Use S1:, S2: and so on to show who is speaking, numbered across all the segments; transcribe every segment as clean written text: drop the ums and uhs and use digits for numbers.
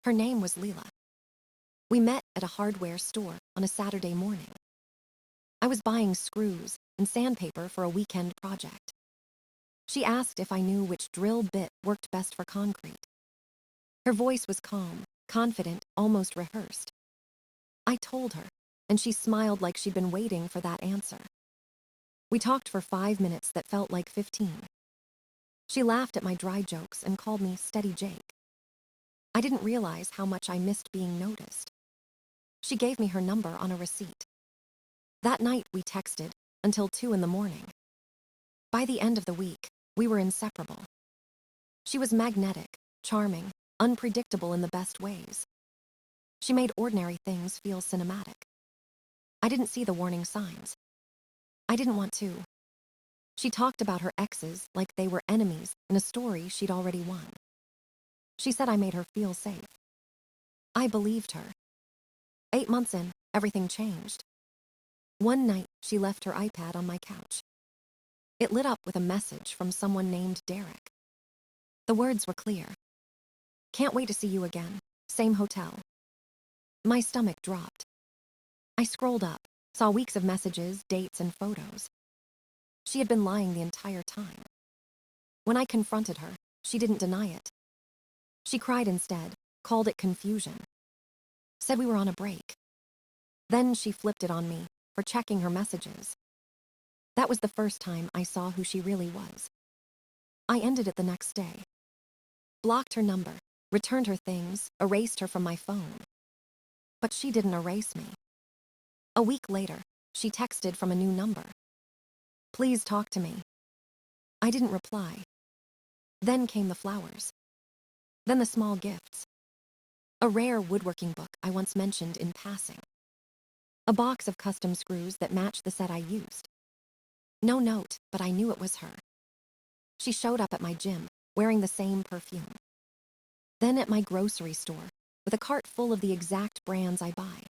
S1: Her name was Lila. We met at a hardware store on a Saturday morning. I was buying screws and sandpaper for a weekend project. She asked if I knew which drill bit worked best for concrete. Her voice was calm, confident, almost rehearsed. I told her, and she smiled like she'd been waiting for that answer. We talked for 5 minutes that felt like 15. She laughed at my dry jokes and called me Steady Jake. I didn't realize how much I missed being noticed. She gave me her number on a receipt. That night we texted until 2 in the morning. By the end of the week, we were inseparable. She was magnetic, charming, unpredictable in the best ways. She made ordinary things feel cinematic. I didn't see the warning signs. I didn't want to. She talked about her exes like they were enemies in a story she'd already won. She said I made her feel safe. I believed her. 8 months in, everything changed. One night, she left her iPad on my couch. It lit up with a message from someone named Derek. The words were clear. Can't wait to see you again. Same hotel. My stomach dropped. I scrolled up, saw weeks of messages, dates, and photos. She had been lying the entire time. When I confronted her, she didn't deny it. She cried instead, called it confusion. Said we were on a break. Then she flipped it on me for checking her messages. That was the first time I saw who she really was. I ended it the next day. Blocked her number, returned her things, erased her from my phone. But she didn't erase me. A week later, she texted from a new number. Please talk to me. I didn't reply. Then came the flowers. Then the small gifts. A rare woodworking book I once mentioned in passing. A box of custom screws that matched the set I used. No note, but I knew it was her. She showed up at my gym, wearing the same perfume. Then at my grocery store, with a cart full of the exact brands I buy.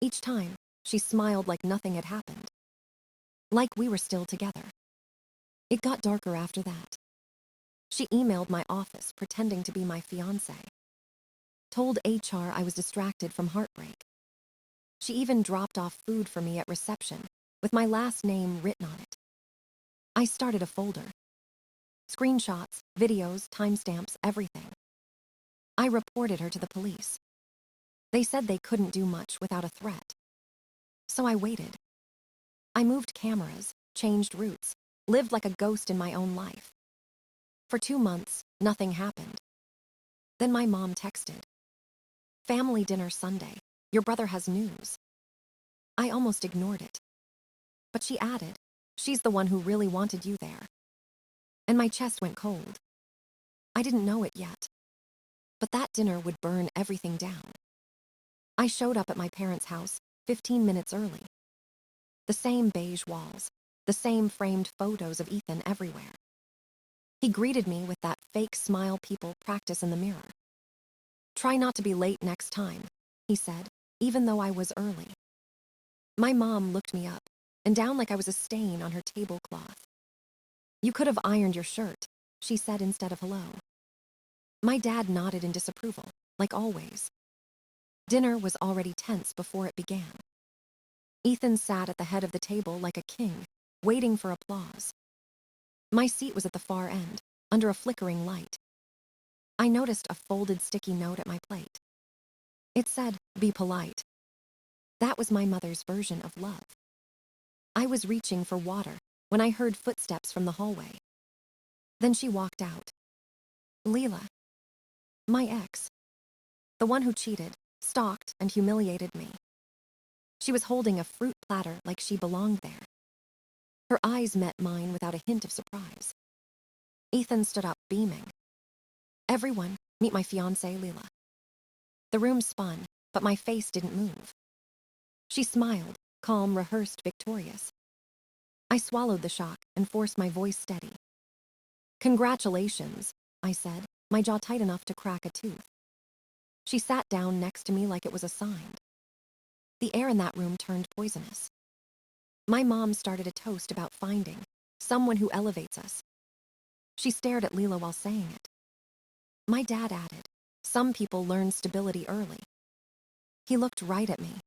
S1: Each time, she smiled like nothing had happened. Like we were still together. It got darker after that. She emailed my office pretending to be my fiancé. Told HR I was distracted from heartbreak. She even dropped off food for me at reception, with my last name written on it. I started a folder. Screenshots, videos, timestamps, everything. I reported her to the police. They said they couldn't do much without a threat. So I waited. I moved cameras, changed routes, lived like a ghost in my own life. For 2 months, nothing happened. Then my mom texted. Family dinner Sunday. Your brother has news. I almost ignored it. But she added, she's the one who really wanted you there. And my chest went cold. I didn't know it yet. But that dinner would burn everything down. I showed up at my parents' house 15 minutes early. The same beige walls, the same framed photos of Ethan everywhere. He greeted me with that fake smile people practice in the mirror. Try not to be late next time, he said, even though I was early. My mom looked me up and down like I was a stain on her tablecloth. You could have ironed your shirt, she said instead of hello. My dad nodded in disapproval, like always. Dinner was already tense before it began. Ethan sat at the head of the table like a king, waiting for applause. My seat was at the far end, under a flickering light. I noticed a folded sticky note at my plate. It said, "Be polite." That was my mother's version of love. I was reaching for water when I heard footsteps from the hallway. Then she walked out. Lila. My ex. The one who cheated, stalked, and humiliated me. She was holding a fruit platter like she belonged there. Her eyes met mine without a hint of surprise. Ethan stood up, beaming. Everyone, meet my fiancée, Lila. The room spun, but my face didn't move. She smiled, calm, rehearsed, victorious. I swallowed the shock and forced my voice steady. Congratulations, I said, my jaw tight enough to crack a tooth. She sat down next to me like it was assigned. The air in that room turned poisonous. My mom started a toast about finding someone who elevates us. She stared at Lila while saying it. My dad added, Some people learn stability early. He looked right at me.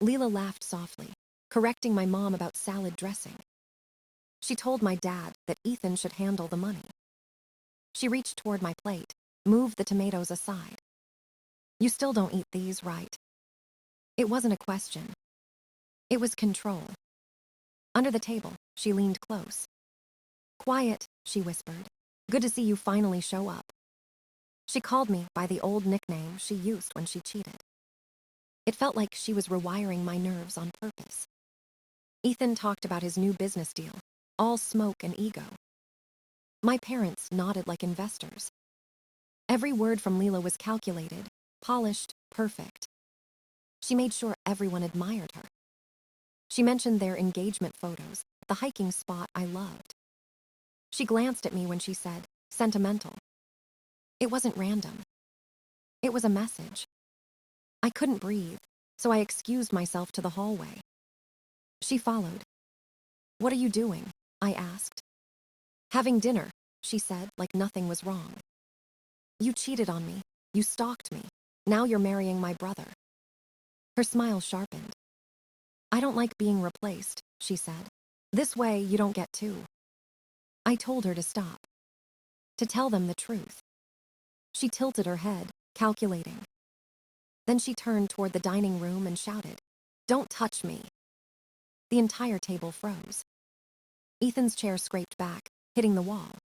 S1: Lila laughed softly, correcting my mom about salad dressing. She told my dad that Ethan should handle the money. She reached toward my plate, moved the tomatoes aside. You still don't eat these, right? It wasn't a question. It was control. Under the table, she leaned close. Quiet, she whispered. Good to see you finally show up. She called me by the old nickname she used when she cheated. It felt like she was rewiring my nerves on purpose. Ethan talked about his new business deal, all smoke and ego. My parents nodded like investors. Every word from Lila was calculated, polished, perfect. She made sure everyone admired her. She mentioned their engagement photos, the hiking spot I loved. She glanced at me when she said, sentimental. It wasn't random. It was a message. I couldn't breathe, so I excused myself to the hallway. She followed. What are you doing? I asked. Having dinner, she said, like nothing was wrong. You cheated on me. You stalked me. Now you're marrying my brother. Her smile sharpened. I don't like being replaced, she said. This way you don't get two. I told her to stop. To tell them the truth. She tilted her head, calculating. Then she turned toward the dining room and shouted, Don't touch me. The entire table froze. Ethan's chair scraped back, hitting the wall.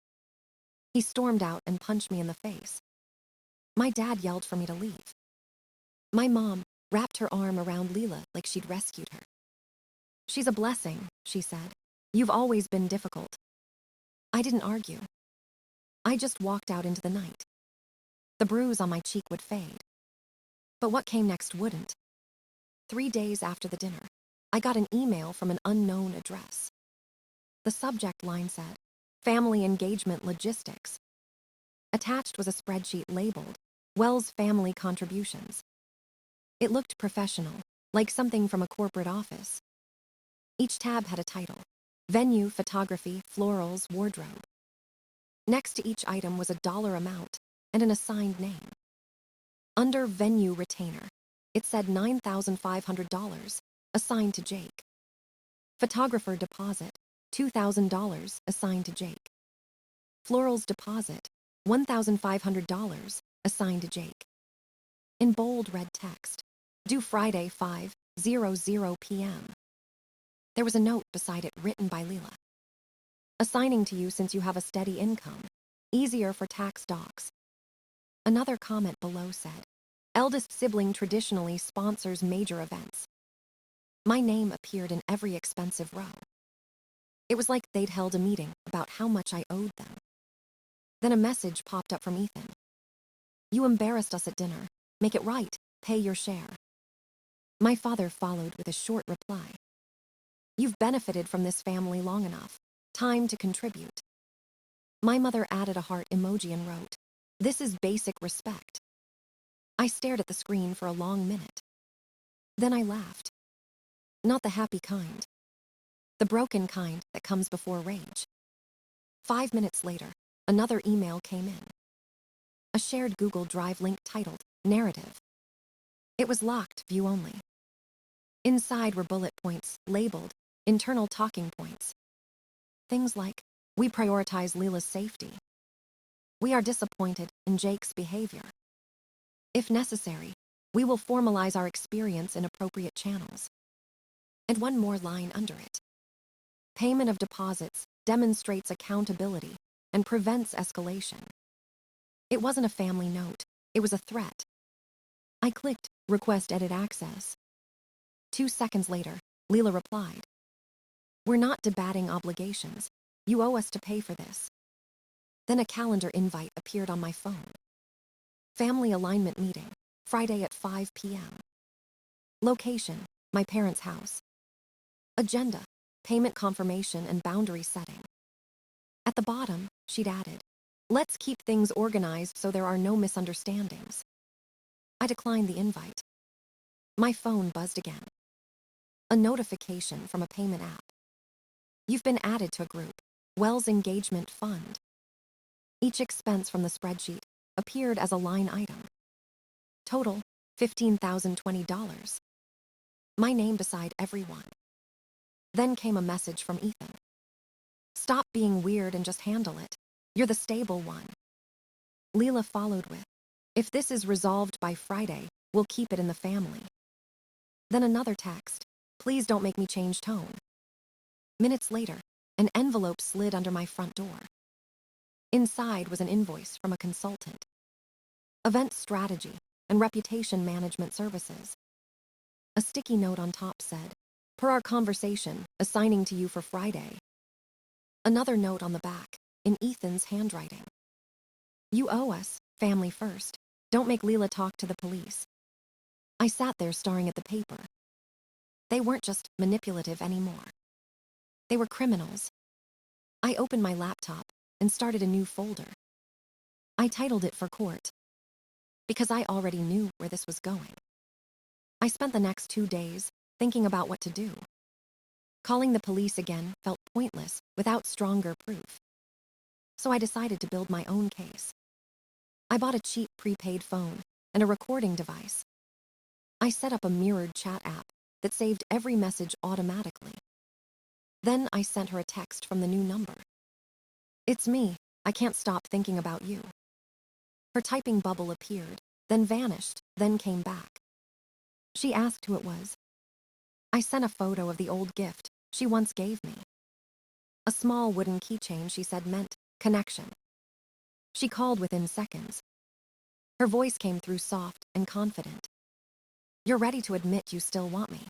S1: He stormed out and punched me in the face. My dad yelled for me to leave. My mom wrapped her arm around Lila like she'd rescued her. She's a blessing, she said. You've always been difficult. I didn't argue. I just walked out into the night. The bruise on my cheek would fade. But what came next wouldn't. 3 days after the dinner, I got an email from an unknown address. The subject line said, Family Engagement Logistics. Attached was a spreadsheet labeled, Wells Family Contributions. It looked professional, like something from a corporate office. Each tab had a title, Venue, Photography, Florals, Wardrobe. Next to each item was a dollar amount and an assigned name. Under Venue Retainer, it said $9,500, assigned to Jake. Photographer Deposit, $2,000, assigned to Jake. Florals Deposit, $1,500, assigned to Jake. In bold red text, due Friday 5:00 p.m. There was a note beside it written by Lila. Assigning to you since you have a steady income. Easier for tax docs. Another comment below said, Eldest sibling traditionally sponsors major events. My name appeared in every expensive row. It was like they'd held a meeting about how much I owed them. Then a message popped up from Ethan. You embarrassed us at dinner. Make it right. Pay your share. My father followed with a short reply. You've benefited from this family long enough. Time to contribute. My mother added a heart emoji and wrote, This is basic respect. I stared at the screen for a long minute. Then I laughed. Not the happy kind. The broken kind that comes before rage. 5 minutes later, another email came in. A shared Google Drive link titled, Narrative. It was locked, view only. Inside were bullet points, labeled, internal talking points. Things like, we prioritize Lila's safety. We are disappointed in Jake's behavior. If necessary, we will formalize our experience in appropriate channels. And one more line under it. Payment of deposits demonstrates accountability and prevents escalation. It wasn't a family note, it was a threat. I clicked Request Edit Access. 2 seconds later, Lila replied, We're not debating obligations. You owe us to pay for this. Then a calendar invite appeared on my phone. Family alignment meeting, Friday at 5 p.m. Location, my parents' house. Agenda, payment confirmation and boundary setting. At the bottom, she'd added, Let's keep things organized so there are no misunderstandings. I declined the invite. My phone buzzed again. A notification from a payment app. You've been added to a group, Wells Engagement Fund. Each expense from the spreadsheet appeared as a line item. Total, $15,020. My name beside everyone. Then came a message from Ethan. Stop being weird and just handle it. You're the stable one. Lila followed with, if this is resolved by Friday, we'll keep it in the family. Then another text, please don't make me change tone. Minutes later, an envelope slid under my front door. Inside was an invoice from a consultant. Event strategy and reputation management services. A sticky note on top said, per our conversation, assigning to you for Friday. Another note on the back, in Ethan's handwriting. You owe us, family first. Don't make Lila talk to the police. I sat there staring at the paper. They weren't just manipulative anymore. They were criminals. I opened my laptop and started a new folder. I titled it for court, because I already knew where this was going. I spent the next 2 days thinking about what to do. Calling the police again felt pointless without stronger proof. So I decided to build my own case. I bought a cheap prepaid phone and a recording device. I set up a mirrored chat app that saved every message automatically. Then I sent her a text from the new number. It's me. I can't stop thinking about you. Her typing bubble appeared, then vanished, then came back. She asked who it was. I sent a photo of the old gift she once gave me. A small wooden keychain she said meant connection. She called within seconds. Her voice came through soft and confident. You're ready to admit you still want me.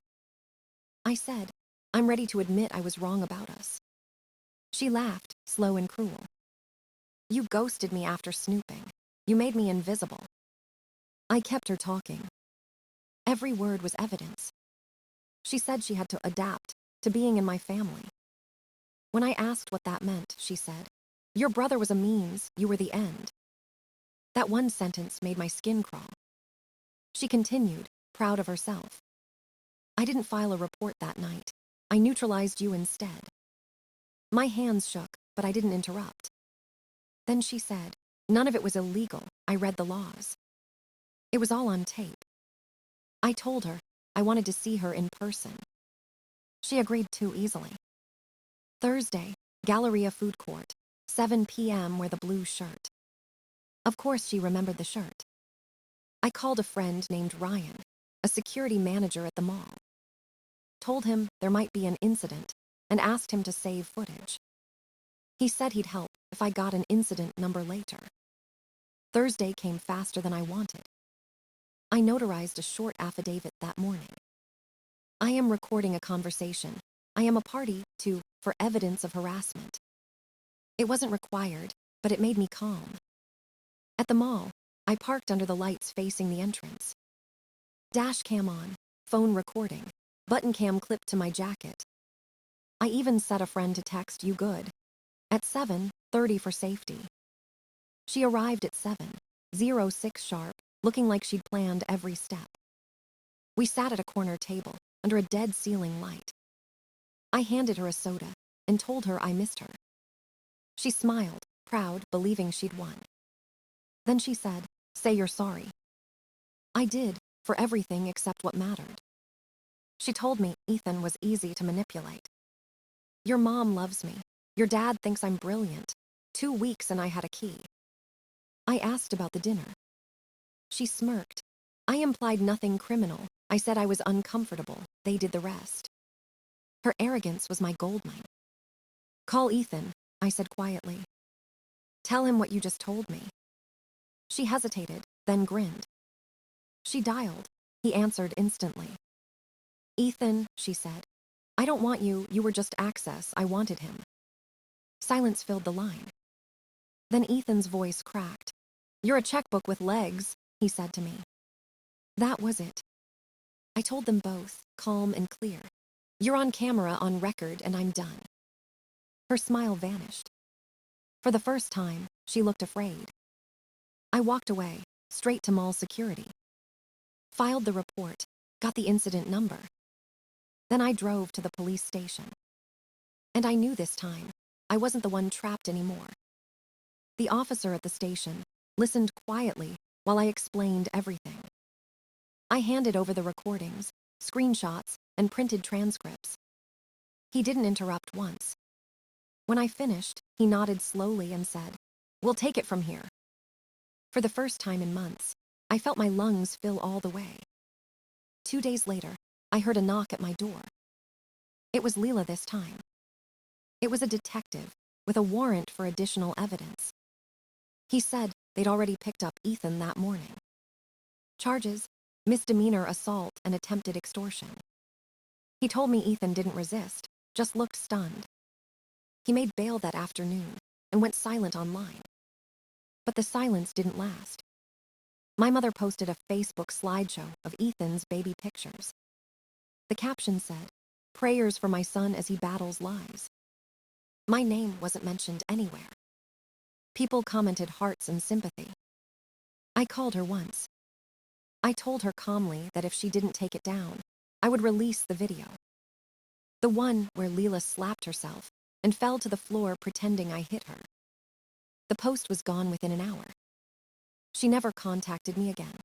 S1: I said, I'm ready to admit I was wrong about us. She laughed, slow and cruel. You ghosted me after snooping. You made me invisible. I kept her talking. Every word was evidence. She said she had to adapt to being in my family. When I asked what that meant, she said, your brother was a means, you were the end. That one sentence made my skin crawl. She continued, proud of herself. I didn't file a report that night. I neutralized you instead. My hands shook, but I didn't interrupt. Then she said, none of it was illegal. I read the laws. It was all on tape. I told her I wanted to see her in person. She agreed too easily. Thursday, Galleria Food Court, 7 p.m. wear the blue shirt. Of course she remembered the shirt. I called a friend named Ryan, a security manager at the mall. Told him there might be an incident and asked him to save footage. He said he'd help if I got an incident number later. Thursday came faster than I wanted. I notarized a short affidavit that morning. I am recording a conversation I am a party to for evidence of harassment. It wasn't required, but it made me calm. At the mall, I parked under the lights facing the entrance. Dash cam on, phone recording, button cam clipped to my jacket. I even set a friend to text you good. At 7:30 for safety. She arrived at 7:06 sharp, looking like she'd planned every step. We sat at a corner table, under a dead ceiling light. I handed her a soda and told her I missed her. She smiled, proud, believing she'd won. Then she said, say you're sorry. I did, for everything except what mattered. She told me Ethan was easy to manipulate. Your mom loves me. Your dad thinks I'm brilliant. 2 weeks and I had a key. I asked about the dinner. She smirked. I implied nothing criminal. I said I was uncomfortable. They did the rest. Her arrogance was my goldmine. Call Ethan, I said quietly. Tell him what you just told me. She hesitated, then grinned. She dialed. He answered instantly. Ethan, she said. I don't want you, you were just access, I wanted him. Silence filled the line. Then Ethan's voice cracked. You're a checkbook with legs, he said to me. That was it. I told them both, calm and clear. You're on camera, on record, and I'm done. Her smile vanished. For the first time, she looked afraid. I walked away, straight to mall security. Filed the report, got the incident number. Then I drove to the police station. And I knew this time, I wasn't the one trapped anymore. The officer at the station listened quietly while I explained everything. I handed over the recordings, screenshots, and printed transcripts. He didn't interrupt once. When I finished, he nodded slowly and said, "We'll take it from here." For the first time in months, I felt my lungs fill all the way. 2 days later, I heard a knock at my door. It was Lila this time. It was a detective with a warrant for additional evidence. He said they'd already picked up Ethan that morning. Charges: misdemeanor assault and attempted extortion. He told me Ethan didn't resist, just looked stunned. He made bail that afternoon and went silent online. But the silence didn't last. My mother posted a Facebook slideshow of Ethan's baby pictures. The caption said, "Prayers for my son as he battles lies." My name wasn't mentioned anywhere. People commented hearts and sympathy. I called her once. I told her calmly that if she didn't take it down, I would release the video. The one where Lila slapped herself and fell to the floor pretending I hit her. The post was gone within an hour. She never contacted me again.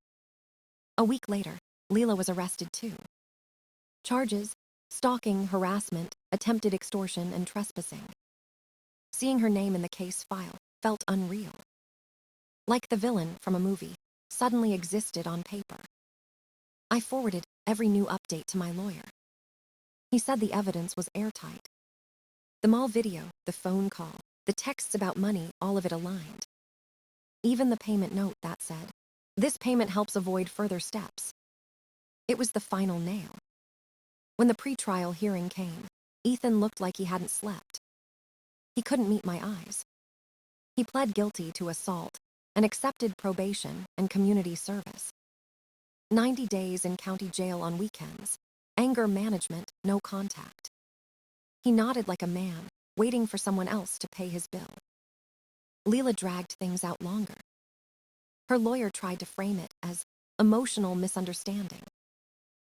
S1: A week later, Lila was arrested too. Charges: stalking, harassment, attempted extortion, and trespassing. Seeing her name in the case file felt unreal. Like the villain from a movie, suddenly existed on paper. I forwarded every new update to my lawyer. He said the evidence was airtight. The mall video, the phone call, the texts about money, all of it aligned. Even the payment note that said, "This payment helps avoid further steps." It was the final nail. When the pretrial hearing came, Ethan looked like he hadn't slept. He couldn't meet my eyes. He pled guilty to assault and accepted probation and community service. 90 days in county jail on weekends. Anger management, no contact. He nodded like a man, waiting for someone else to pay his bill. Lila dragged things out longer. Her lawyer tried to frame it as emotional misunderstanding.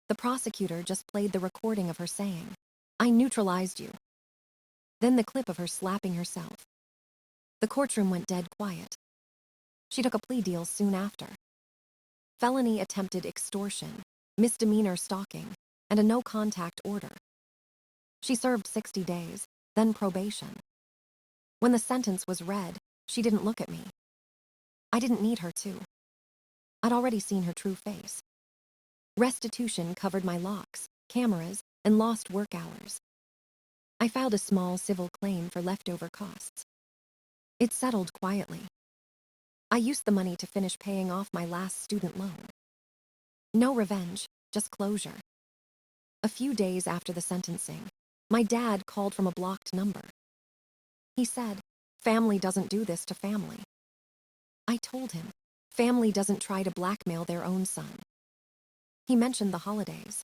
S1: The prosecutor just played the recording of her saying, "I neutralized you." Then the clip of her slapping herself. The courtroom went dead quiet. She took a plea deal soon after. Felony attempted extortion, misdemeanor stalking, and a no-contact order. She served 60 days, then probation. When the sentence was read, she didn't look at me. I didn't need her to. I'd already seen her true face. Restitution covered my locks, cameras, and lost work hours. I filed a small civil claim for leftover costs. It settled quietly. I used the money to finish paying off my last student loan. No revenge, just closure. A few days after the sentencing, my dad called from a blocked number. He said, "Family doesn't do this to family." I told him, family doesn't try to blackmail their own son. He mentioned the holidays.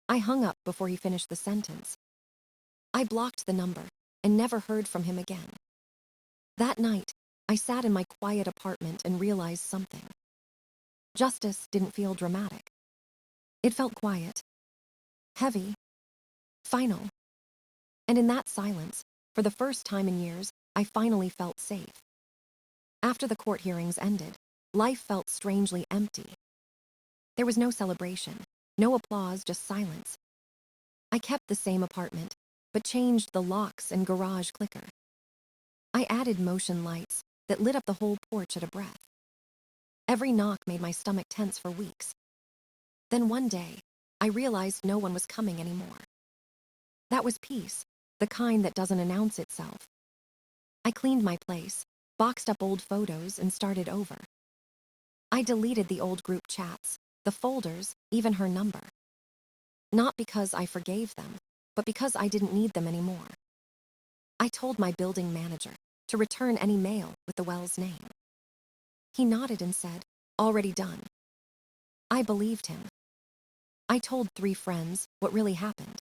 S1: I hung up before he finished the sentence. I blocked the number and never heard from him again. That night, I sat in my quiet apartment and realized something. Justice didn't feel dramatic. It felt quiet, heavy, final. And in that silence, for the first time in years, I finally felt safe. After the court hearings ended, life felt strangely empty. There was no celebration, no applause, just silence. I kept the same apartment, but changed the locks and garage clicker. I added motion lights that lit up the whole porch at a breath. Every knock made my stomach tense for weeks. Then one day, I realized no one was coming anymore. That was peace, the kind that doesn't announce itself. I cleaned my place, boxed up old photos, and started over. I deleted the old group chats, the folders, even her number. Not because I forgave them, but because I didn't need them anymore. I told my building manager to return any mail with the Wells name. He nodded and said, "Already done." I believed him. I told 3 friends what really happened.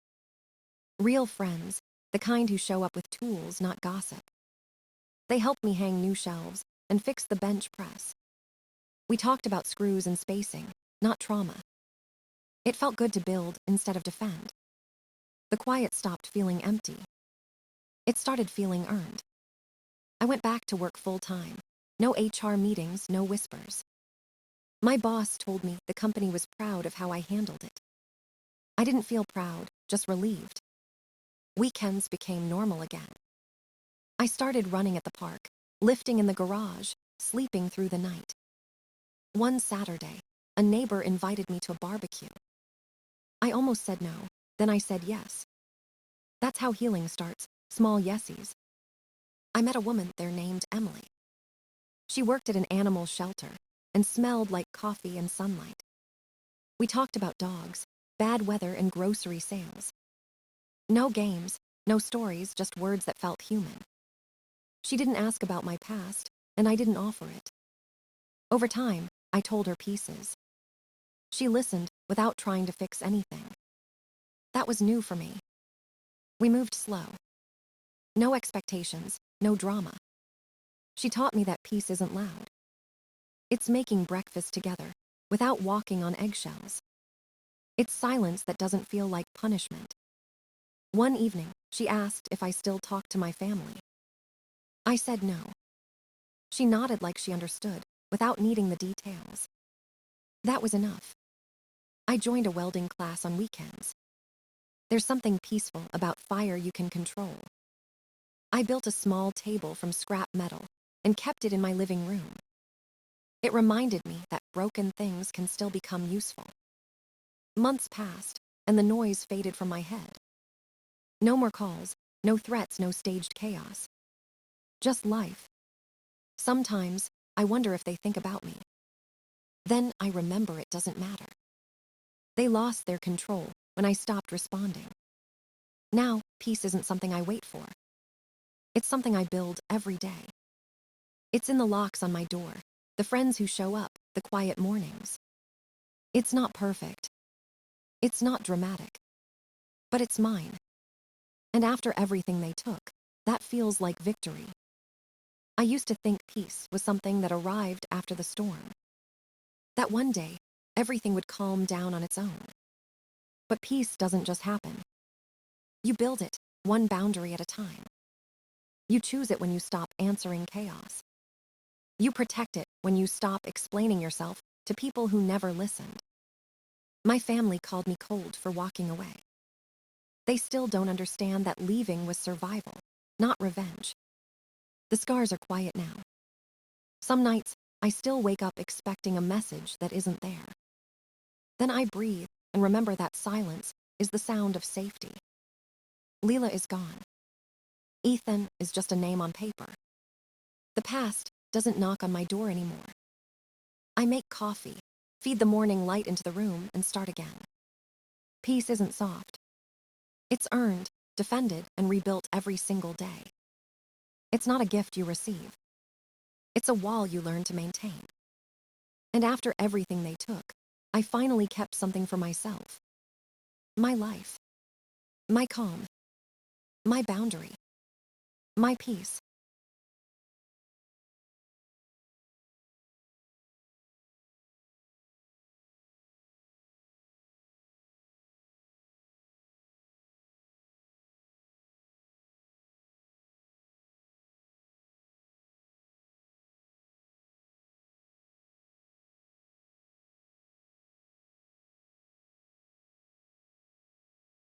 S1: Real friends, the kind who show up with tools, not gossip. They helped me hang new shelves and fix the bench press. We talked about screws and spacing, not trauma. It felt good to build instead of defend. The quiet stopped feeling empty. It started feeling earned. I went back to work full-time, No HR meetings, no whispers. My boss told me the company was proud of how I handled it. I didn't feel proud, just relieved. Weekends became normal again. I started running at the park, lifting in the garage, sleeping through the night. One Saturday, a neighbor invited me to a barbecue. I almost said no, then I said yes. That's how healing starts, small yesies. I met a woman there named Emily. She worked at an animal shelter and smelled like coffee and sunlight. We talked about dogs, bad weather, and grocery sales. No games, no stories, just words that felt human. She didn't ask about my past, and I didn't offer it. Over time, I told her pieces. She listened without trying to fix anything. That was new for me. We moved slow. No expectations, no drama. She taught me that peace isn't loud. It's making breakfast together, without walking on eggshells. It's silence that doesn't feel like punishment. One evening, she asked if I still talked to my family. I said no. She nodded like she understood, without needing the details. That was enough. I joined a welding class on weekends. There's something peaceful about fire you can control. I built a small table from scrap metal and kept it in my living room. It reminded me that broken things can still become useful. Months passed, and the noise faded from my head. No more calls, no threats, no staged chaos. Just life. Sometimes, I wonder if they think about me. Then I remember it doesn't matter. They lost their control when I stopped responding. Now, peace isn't something I wait for. It's something I build every day. It's in the locks on my door, the friends who show up, the quiet mornings. It's not perfect. It's not dramatic. But it's mine. And after everything they took, that feels like victory. I used to think peace was something that arrived after the storm. That one day, everything would calm down on its own. But peace doesn't just happen. You build it, one boundary at a time. You choose it when you stop answering chaos. You protect it when you stop explaining yourself to people who never listened. My family called me cold for walking away. They still don't understand that leaving was survival, not revenge. The scars are quiet now. Some nights, I still wake up expecting a message that isn't there. Then I breathe and remember that silence is the sound of safety. Lila is gone. Ethan is just a name on paper. The past doesn't knock on my door anymore. I make coffee, feed the morning light into the room, and start again. Peace isn't soft. It's earned, defended, and rebuilt every single day. It's not a gift you receive. It's a wall you learn to maintain. And after everything they took, I finally kept something for myself. My life. My calm. My boundary. My peace.